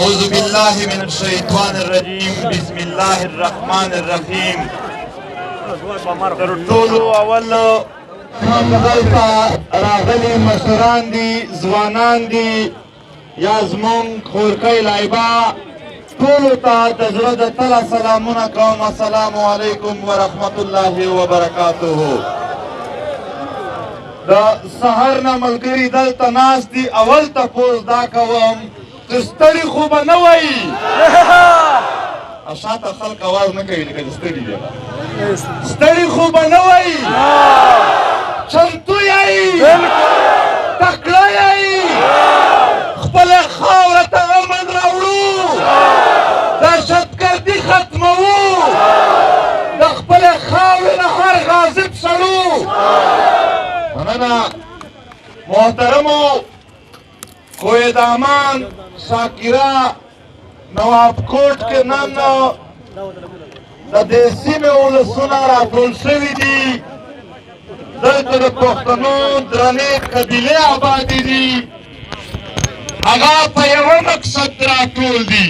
أعوذ بالله من الشيطان الرجيم بسم الله الرحمن الرحيم تر ټولو اول دلته راغلي مشران دي ځوانان دي یا زمونږ خورکۍ لایبه ټولو ته د زړه د تله سلامونه کوم السلام علیکم ورحمت الله وبرکاته د سهار نه ملګري دلته ناست دي اول تپوس دا کوم چې ستړي خو به نه وایي شاته خلک اواز نه کوي لکه ستړي دي ستړي خو به نه وایي چمتو یایي تکړه یایي خپله خاوره ته امن راوړو دهشتګردي ختموو د خپلې خاورې نه هر غاصب شړو مننه محترمو کوه دامان شاکره نواب کوټ کې نن د دې سیمې ولسونه راټول شوي دي دلته د پښتنو درنې قبیلې آبادې دي هغه په یوه مقصد راټول دي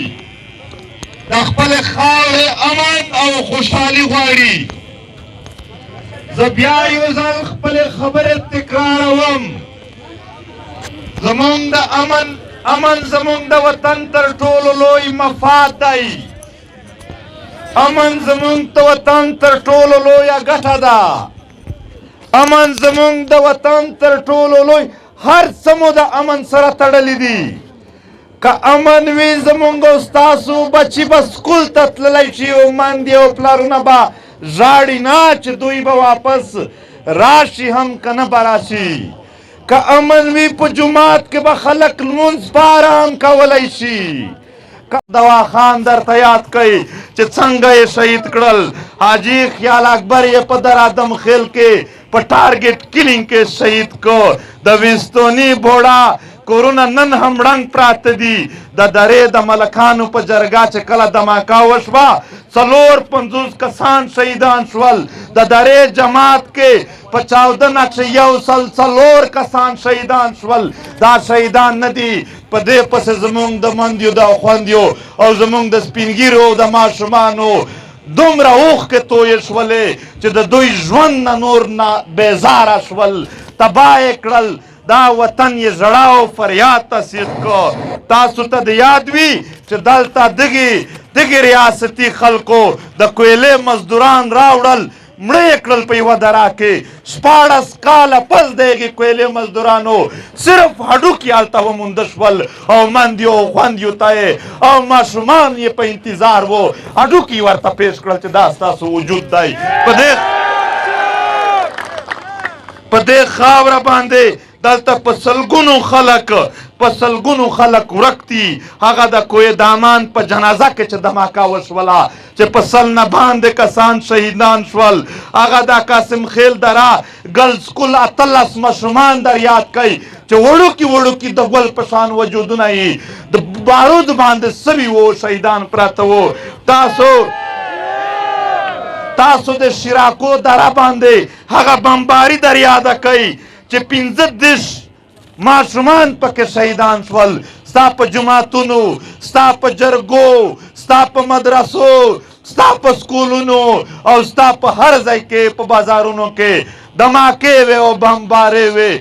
د خپلې خاورې امن او خوشحالي غواړي زه بیا یو ځل خپلې خبرې تکراروم زمونږ د امن زمونږ د وطن تر ټولو لوی مفاد دی امن زمونږ د وطن تر ټولو لویه ګټه ده امن زمونږ د وطن تر ټولو لوی هر څه مو د امن سره تړلی دي که امن وي زمونږ او ستاسو بچي به سکول ته تللی شي او میندې او پلارونه به ژاړي نه چې دوی به واپس راشي هم که نه به راشي که امن وي په جومات کې به خلک لمونځ په ارام کولی شي دواخان درته یاد کوي چې څنګه یې شهید کړل حاجي خیال اکبر یې په درادم خیل کې په ټارګېټ کلینګ کې شهید کو د وینستوني بوډا کورونه نن هم ړنګ پراته دي د درې د ملکانو په جرګه چې کله دماکه وشوه 450 کسان شهیدان شول د درې جماعت کې په چاودنه کې 104 کسان شهیدان شول دا شهیدان نه دي په دې پسې زمونږ د مندیو د خوندیو او زمونږ د سپینګیرو او د ماشومانو دومره اوښکې تویې شولې چې د دوی ژوند نه نور نه بیزاره شول تباه یې کړل دا وطن یې زړه او فریاد ته سیخ کو تاسو ته د یاد وي چې دلته دغې ریاستي خلکو د کویلې مزدوران راوړل مړه یې کړل په یوه دره کې 14 کاله پس د هغې کویلې مزدورانو صرف هډوکي هلته ومونده شول او مندیو او خوندیو ته یې او ماشومان یې په انتظار وو هډوکي ورته پیش کړل چې دا ستاسو وجود دی په دې خاوره باندې دلته په سلګونو خلک ورک دي هغه د کوه دامان په جنازه کې چې دماکه وشوله چې په سل نه باندې کسان شهیدان شول هغه د قاسم خیل دره ګرل سکول 18 ماشومان در یاد کوي چې وړوکي د ګل په شان وجودونه یې د بارود باندې سوي وو شهیدان پراته وو تاسو د شیراکو دره باندې هغه بمباري در یاده کوي چې 15 ماشومان پکې شهیدان شول ستا په جوماتونو ستا په جرګو ستا په مدرسو ستا په سکولونو او ستا په هر ځای کې په بازارونو کې دماکې وې او بمبارې وې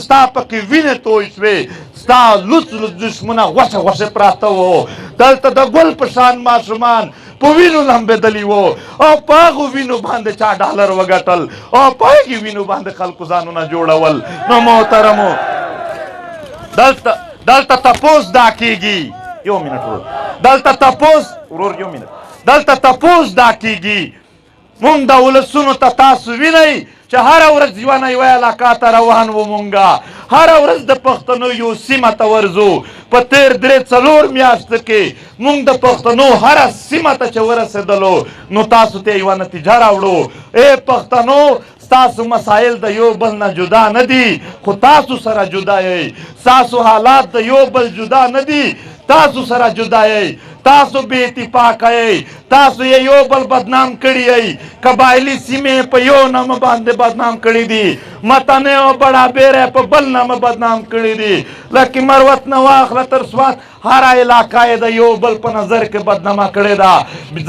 ستا پکې وینې توی شوې ستا لوڅ دشمنه غوښه پراته وو دلته د ګل په شان ماشومان په وینو لمبېدلي وو او په هغو وینو باندې چا ډالر وګټل او په هغې وینو باندې خلکو ځانونه جوړول نو محترمو دلته تپوس دا کېږي یو منټ ورور دلته تپوس دا کېږي مونږ د ولسونو ته تاسو وینئ چې هره ورځ یوه نه یوه علاقه ته روان وو مونږه هره ورځ د پښتنو یو سیمه ته ورځو په تېر 3-4 میاشتو کې مونږ د پښتنو هره سیمه ته چې ورسېدلو نو تاسو ته یوه نتیجه راوړو ای پښتنو ستاسو مسایل د یو بل نه جدا نه دي خو تاسو سره جدا یئ ستاسو حالات د یو بل جدا نه دي تاسو سره جدا یئ تاسو بې اتفاقه یئ تاسو یې یو بل بدنام کړي یئ قبایلي سیمې په یو نامه باندې بدنام کړي دي متنې او بڑا بیره په بل نامه بدنام کړي دي لکه مروت نه واخله تر سوات هره علاقه یې د یو بل په نظر کې بدنامه کړې ده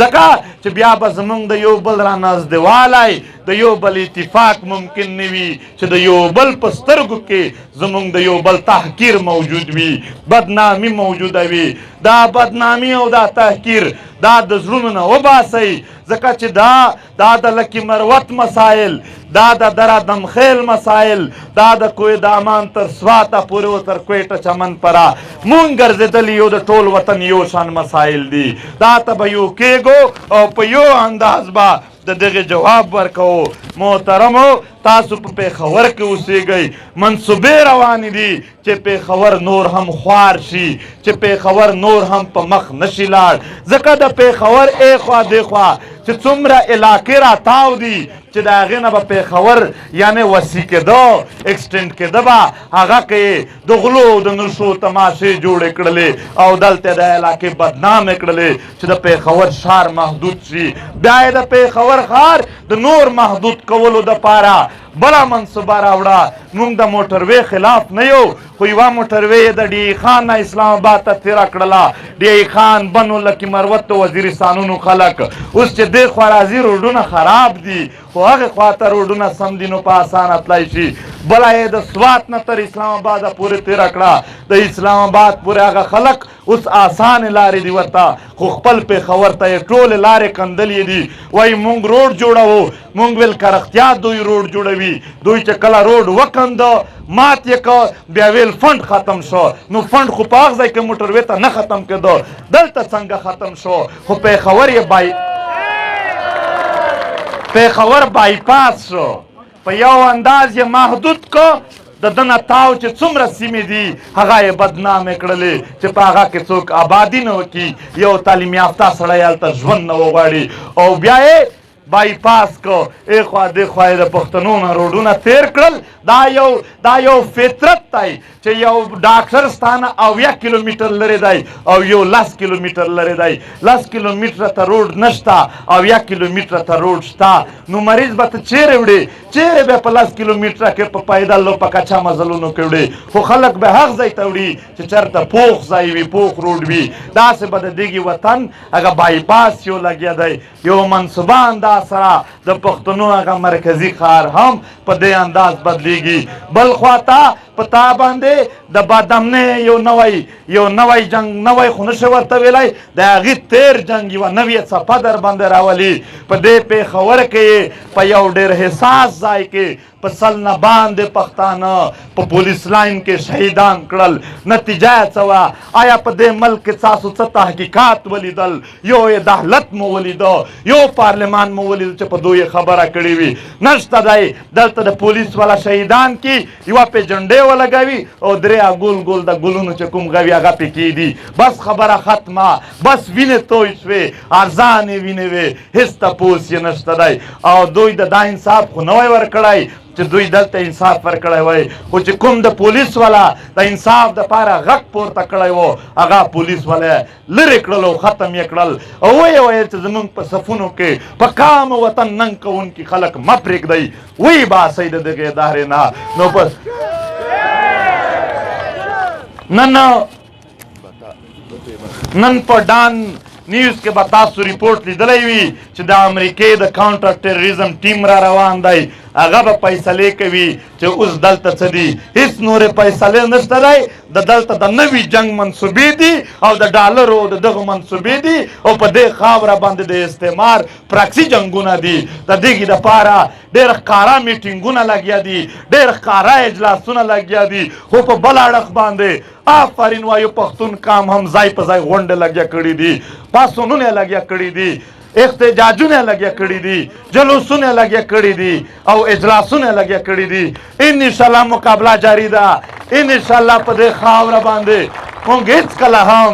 ځکه چې بیا به زمونږ د یو بل را نزدېوالی د یو بل اتفاق ممکن نه وي چې د یو بل په سترګو کې زمونږ د یو بل تحقیر موجود وي بدنامي موجوده وي دا بدنامي او دا تحقیر دا د زړونو نه وباسئ ځکه چې دا د لکي مروت مسایل دا د دره دمخیل مسایل دا د کوی دامان تر سواته پورې و تر کویټه چمن پره مونږ ګرځېدلي یو د ټول وطن یو شان مسایل دي دا ته به یو کېږو او په یو انداز به د دغه جواب ورکوو محترمو تاسو په پېښور کې اوسېږئ منصوبې روانې دي چې پېښور نور هم خوار شي چې پېښور نور هم په مخ نشي لاړ ځکه د پېښور ایخوا دیخوا چې څومره علاقې راتاو دي چې د هغې نه به پېښور یعنې وسیع کېده اکسټینډ کېده به هغه کې د غلو د نشو تماشې جوړې کړلې او دلته د علاقې بدنامې کړلې چې د پېښور ښار محدود شي بیا یې د پېښور ښار د نور محدود کولو دپاره بله منصوبه راوړه موږ د موټروې خلاف نه یو خو یوه موټروې یې د ډي ای خان نه اسلام آباد ته تېره کړله ډي ای خان بنو لکي مروت د وزیرستانونو خلک اوس چې دې خوا راځي روډونه خراب دي خو هغې خوا ته روډونه سم دي نو په اسانه تللی شي بله یې د سوات نه تر اسلام آباده پورې تېره کړه د اسلام آباد پورې هغه خلک اوس آسانې لارې دي ورته خو خپل پېښور ته یې ټولې لارې کندلې دي وایي مونږ روډ جوړوو مونږ ویل که رښتیا دوی روډ جوړوي دوی چې کله روډ وکنده مات یې که بیا ویل فنډ ختم شو نو فنډ خو په هغه ځای کې موټروې ته نه ختم کېده دلته څنګه ختم شو خو پېښور یې پېښور بایپاس شو په یو انداز یې محدود کو د ده نه تاو چې څومره سیمې دي هغه یې بدنامې کړلې چې په هغه کې څوک آبادي نه وکړي یو تعلیم یافته سړی هلته ژوند نه وغواړي او بیا یې بایپاس کو ایخوا دیخوا یې د پښتنو نه روډونه تیر کړل دا یو فطرت دی چې یو ډاکټر ستا نه 80 کیلومیټر لرې دی او یو 10 کیلومیټر لرې دی 10 کیلومیټره ته روډ نشته 80 کیلومیټره ته روډ شته نو مریض به ته چیرې وړې چیرې به په 10 کیلومیټره کې په پیدل او په کچا مزلونو کې وړې خو خلک به هغه ځای ته وړي چې چېرته پوخ ځای وي پوخ روډ وي داسې به د دغې وطن هغه بایپاس یو لګیا دی یو منصوبه انداز سره د پښتنو هغه مرکزي ښار هم په دې انداز بدلیږي بل خواته په تا باندې د بادامنې یو نوی جنګ نوی خو نشي ورته ویلی د هغې تیر جنګ یوه نوې څپه در باندې راولي په دې پېښور کې په یو ډېر حساس ځای کې په سل نه باندې پښتانه په پولیس لاین کې شهیدان کړل نتیجه یې څه وه آیا په دې ملک کې تاسو څه تحقیقات ولیدل یو عدالت مو ولیده یو پارلمان مو ولیدل چې په دوی خبره کړې وي نشته دی دلته د پولیس والا شهیدان کې یوه پې جنډې ولګوي او درې ګول ګول د ګلونو چې کوم غوي هغه پې کېدي بس خبره ختمه بس وینې توی شوې ارزانې وینې وې هېڅ تپوس یې نشته دی او دوی د دا انصاف خو نه وی ورکړی چې دوی دلته انصاف ورکړی وای خو چې کوم د پولیس والا د انصاف دپاره غږ پورته کړی و هغه پولیس والا لرې کړل او ختم یې کړل او ویې ویل چې زموږ په صفونو کې په کام وطن ننګ کوونکي خلک مه پرېږدئ ویې باسئ د دغې ادارې نه نو بس نن په ډان نیوز کې به تاسو ریپورټ لیدلی وي چې د امریکې د کاونټر ټیرریزم ټیم را روان دی هغه به فیصلې کوي چې اوس دلته څه دي هېڅ نورې فیصلې نشته دی د دلته د نوي جنګ منصوبې دي او د ډالرو د دغه منصوبې دي او په دې خاوره باندې د استعمار پراکسي جنګونه دي د دغې دپاره ډېر ښکاره میټینګونه لګیا دي ډېر ښکاره اجلاسونه لګیا دي خو په بل اړخ باندې آفرین وایو پښتون کام هم ځای په ځای غونډې لګیا کړي دي پاڅونونه یې لګیا کړي دي احتجاجونه لګیا کړي دي جلوسونه لګیا کړي دي او اجلاسونه لګیا کړي دي انشاءالله مقابله جاری ده انشاءالله په دې خاوره باندې موږ هېڅکله هم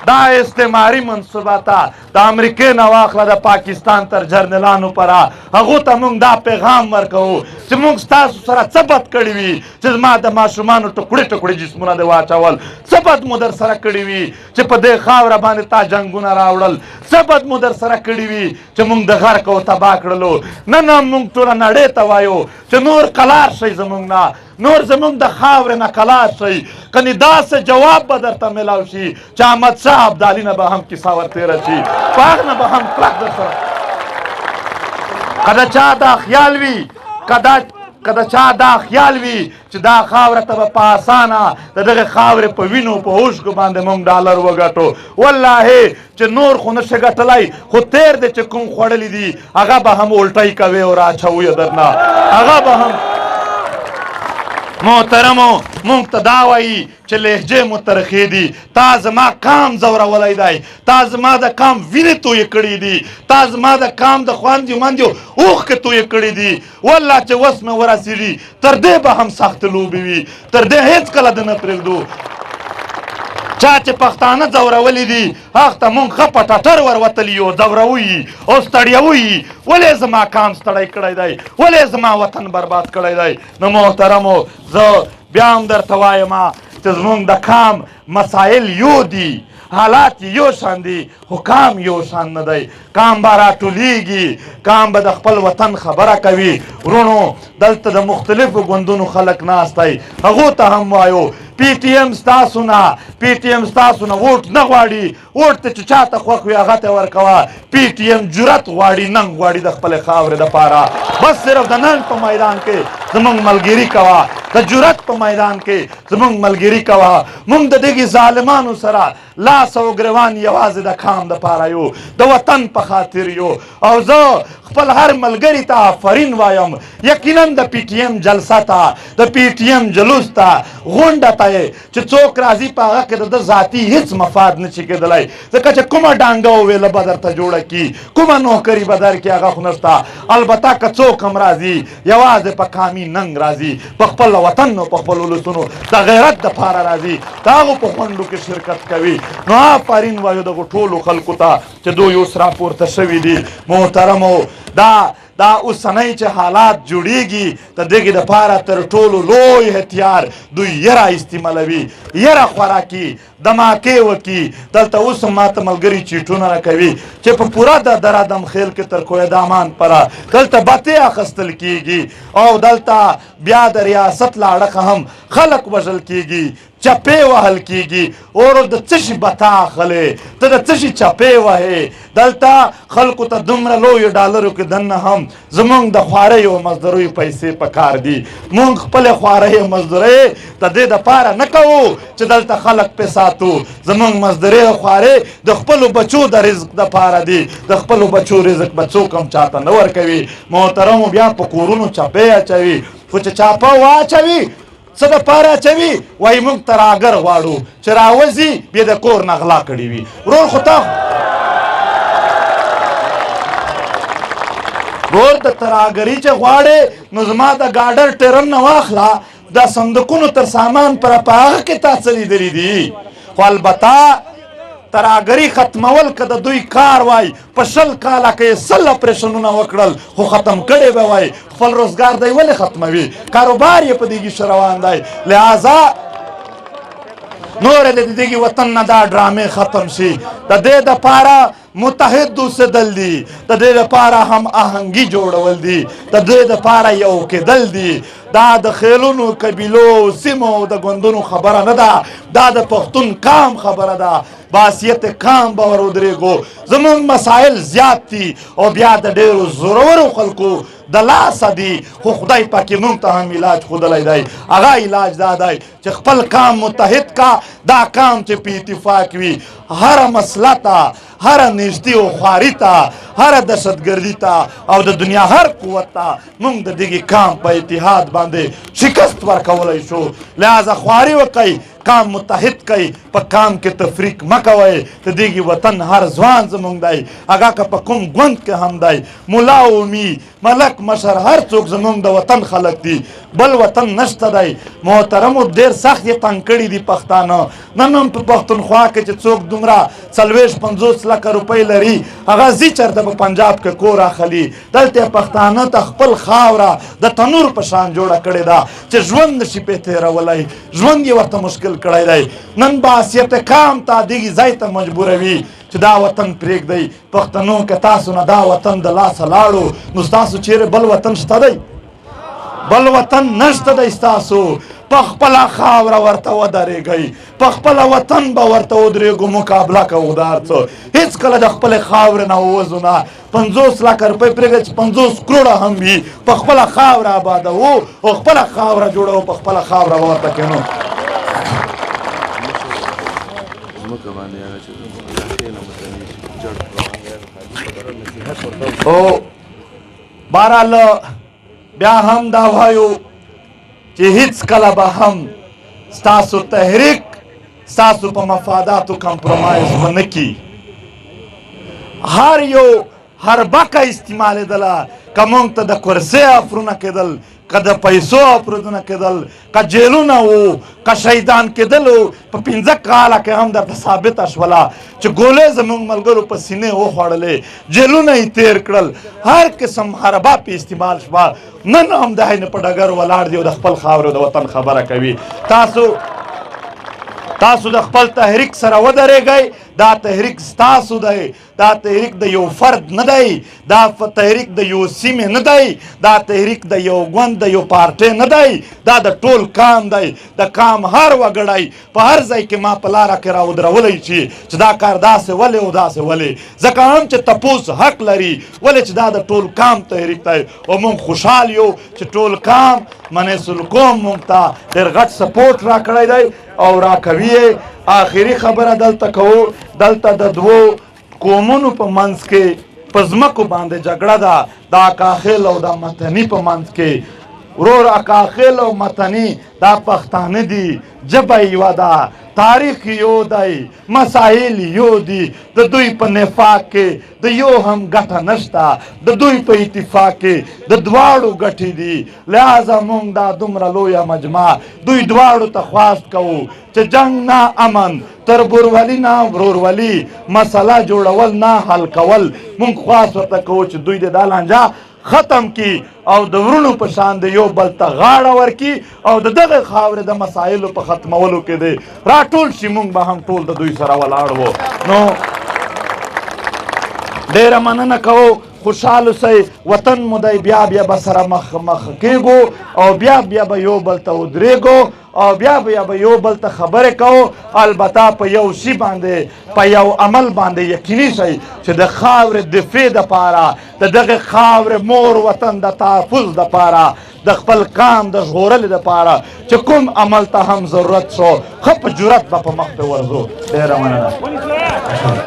دا استعماري منصوبه ته د امریکې نه واخله د پاکستان تر جرنیلانو پره هغو ته موږ دا پیغام ورکوو چې موږ ستاسو سره څه بد کړي وي چې زما د ماشومانو ټکړې ټکړې جسمونه دې واچول څه بد مو در سره کړي وي چې په دې خاوره باندې تا جنګونه راوړل څه بد مو در سره کړي وي چې موږ د غرق او تباه کړلو نه موږ ټوله نړۍ ته وایو چې نور قلار شئ زموږ نه نور زمونږ د خاورې نه خلاص شئ کنې داسې جواب به درته میلاو شي چې احمدشاه ابدالي نه به هم کیسه ورتېره شي په هغه نه به هم کلک در سره که د چا دا خیال وي که د چا دا خیال وي چې دا خاوره ته به په اسانه د دغې خاورې په وینو په اوښکو باندې موږ ډالر وګټو والله چې نور خو نشي ګټلی خو تیر دی چې کوم خوړلی دي هغه به هم الټی کوې او رااچوو یې درنه هغه به هم محترمو مونږ ته دا وایي چې لهجې مو ترخې دي تا زما قام ځورولی دی تا زما د قام وینې تویې کړي دي تا زما د قام د خویندو میندو اوښکې تویې کړي دي والله چې وس مې ورسېږي تر دې به هم سختې لوبې وي تر دې هېڅکله د نه پرېږدو چا چې پښتانه ځورولي دي هغه ته مونږ ښه په ټټر وروتلي یو ځوروو یي او ستړیوو یي ولې زما قام ستړی کړی دی ولې زما وطن برباد کړی دی نو محترمو زه بیا هم درته وایم چې زمونږ د قام مسایل یو دي حالات یو شان دي خو قام یو شان نه دی قام به راټولیږي قام به د خپل وطن خبره کوي ورونو دلته د مختلفو ګوندونو خلک ناست دی هغو ته هم وایو پی ټي ایم ستاسو نه ووټ نه غواړي ووټ ته چې چاته خوښ وي هغه ته ورکوه پی ټي ایم جرأت غواړي ننګ غواړي د خپلې خاورې دپاره بس صرف د ننګ په میدان کې زمونږ ملګري کوه د جرأت په میدان کې زمونږ ملګري کوه مونږ د دغې ظالمانو سره لاس او ګریوان یوازې د قام دپاره یو د وطن په خاطر یو او زه خپل هر ملګري ته آفرین وایم یقینا د پی ټي ایم جلسه ته د پی ټي ایم جلوس ته غونډه ته چې څوک راځي په هغه کې د ده ذاتي هېڅ مفاد نه شي کېدلی ځکه چې کومه ډانګه وویله به درته جوړه کي کومه نوکري به درکړي هغه خو نشته البته که څوک هم راځي یوازې په قامي ننګ راځي په خپل وطن او په خپل ولسونو د غیرت دپاره راځي د هغو په غونډو کې شرکت کوي نو آفرین وایو دغو ټولو خلکو ته چې دوی اوس راپورته شوي دي محترمو دا اوسنۍ چې حالات جوړیږي د دغې دپاره تر ټولو لوی هتیار دوی یره استعمالوي یره خوراکي دماکې وکي دلته اوس هم ماته ملګري چیټونه راکوي چې په پوره د درادم خیل کې تر کوه دامان پره دلته بتې اخیستل کیږي او دلته بیا د ریاست له اړخه هم خلک وژل کیږي چپې وهل کیږي اور د څه شي بتا اخلې ته د څه شي چپې وهې دلته خلکو ته دومره لویو ډالرو کې دننه هم زمونږ د خوارۍ او مزدورۍ پیسې په کار دي مونږ خپلې خوارۍ او مزدورۍ د دې دپاره نه کوو چې دلته خلک پې ساتو زمونږ مزدورۍ او خوارۍ د خپلو بچو د رزق دپاره دي د خپلو بچو رزق به څوک هم چاته نه ورکوي محترمو بیا په کورونو چپې اچوي خو چې چاپه واچوي څه دپاره اچوي وایي موږ تراګر غواړو چې راوځي بیا د کور نه غلا کړي وي ورور خو تا ورور د تراګري چې غواړې نو زما د ګاډر ټرن نه واخله د صندوقونو تر سامان پر په هغه کې تا څه لیدلي دي خو البته تراګري ختمول که د دوی کار وای په 100 کاله کې 100 اپریشنونه وکړل خو ختم کړی به وای خپل روزګار دی ولې ختموي کاروبار یې په دې کې روان دی لہذا نور د دې وطن نه دا ډرامې ختم شي د دې دپاره متحد اوسېدل دي د دې دپاره هم آهنګي جوړول دي د دې دپاره یو کېدل دي دا د خیلونو قبیلو سیمو د ګوندونو خبره نه ده دا د پښتون قام خبره ده باسیت قام به ور ودرېږو زمونږ مسایل زیات دي او بیا د ډېرو زورورو خلکو د لاسه دي خو خدای پاکې موږ ته هم علاج ښودلی دی هغه علاج دا دی چې خپل قام متحد کا دا قام چې په اتفاق وي هره مسله ته هره نږدې او خواري ته هره دهشتګردي ته او د دنیا هر قوت ته موږ د دغې قام په اتحاد باندې شکست ورکولی شو لہذا خواري وکئ قام متحد کوي په قام کې تفریق مه کوئ د دغې وطن هر ځوان زموږ دی هغه که په کوم ګوند کې هم دی ملا اومي ملک مشر هر څوک زموږ د وطن خلک دي بل وطن نشته دی محترمو ډېر سخت یې تنګ کړي دي پښتانه نن هم په پښتونخوا کې چې څوک دومره 40-50 لکه روپۍ لري هغه ځي چېرته په پنجاب کې کور اخلي دلته پښتانه ته خپل خاوره د تنور په شان جوړه کړې ده چې ژوند نشي پې تېرولی ژوند یې ورته مشکل کړی دی نن باسیت قام ته دغې ځای ته مجبوروي چې دا وطن پرېږدئ پښتنو که تاسو نه دا وطن د لاسه لاړو نو ستاسو چیرې بل وطن شته دی بل وطن نشته دی ستاسو په خپله خاوره ورته ودرېږئ په خپله وطن به ورته ودرېږو مقابله کوو د هر څه هېڅکله د خپلې خاورې نه ووځو نه 50 لکه روپۍ پرېږدئ چې 50 کروړه هم وي په خپله خاوره آبادوو او خپله خاوره جوړوو په خپله خاوره به ورته کښېنو او بهرحال بیا هم دا وایو چې هېڅکله به هم ستاسو تحریک ستاسو په مفاداتو کمپرومایز به نه کي هر یو هربکه استعمالېدله که موږ ته د کرسۍ افرونه کېدل که د پیسو افرودونه کېدل که جیلونه وو که شهیدان کېدلو په 15 کاله کې هم درته ثابته شوله چې ګولۍ زموږ ملګرو په سینې وخوړلې جیلونه یې تېر کړل هر قسم حربه پې استعمال شوه نن هم د هینې په ډګر ولاړ دي او د خپل خاورې د وطن خبره کوي تاسو د خپل تحریک سره ودرېږئ دا تحریک ستاسو دی دا تحریک د یو فرد نه دی دا تحریک د یو سیمې نه دی دا تحریک د یو ګوند د یو پارټۍ نه دی دا د ټول کام دی د کام هر وګړی په هر ځای کې ما په لاره کې راودرولی چې دا کار داسې ولې او داسې ولې ځکه هم چې تپوس حق لري ولې چې دا د ټول کام تحریک دی او موږ خوشحال یو چې ټول کام منیس القوم موږ ته ډېر غټ سپورټ راکړی دی او راکوي یې آخري خبره دلته کوو دلته د دوو قومونو په منځ کې په ځمکو باندې جګړه ده د اکاخیل او د متني په منځ کې ورور اکاخیل او متني دا پښتانه دي ژبه یوه ده تاریخ یو دی مسایل یو دي د دوی په نفاق کې د یو هم ګټه نشته د دوی په اتفاق کې د دواړو ګټې دي لہذا موږ دا دومره لویه مجمع دوی دواړو ته خواست کوو چې جنګ نه امن تر ورورولي نه ورورولي مسله جوړول نه حل کول موږ خواست ورته کوو چې دوی د دا لانجه ختم کی او د ورونو په شان د یو بل ته غاړه ورکي او د دغه خاورې د مسایلو په ختمولو کې دی راټول شي موږ به هم ټول د دوی سره ولاړ وو نو ډېره مننه کوو خوشحال اوسئ وطن مو دی بیا بیا به سره مخ کېږو او بیا به یو بل ته ودرېږو او بیا به یو بل ته خبرې کوو البته په یو شي باندې په یو عمل باندې یقیني شئ چې د خاورې دفاع دپاره د دغه خاورې مور وطن د تحفظ دپاره د خپل قام د ژغورلې دپاره چې کوم عمل ته هم ضرورت شو ښه په جرأت به په مخ ته ورځو ډېره مننه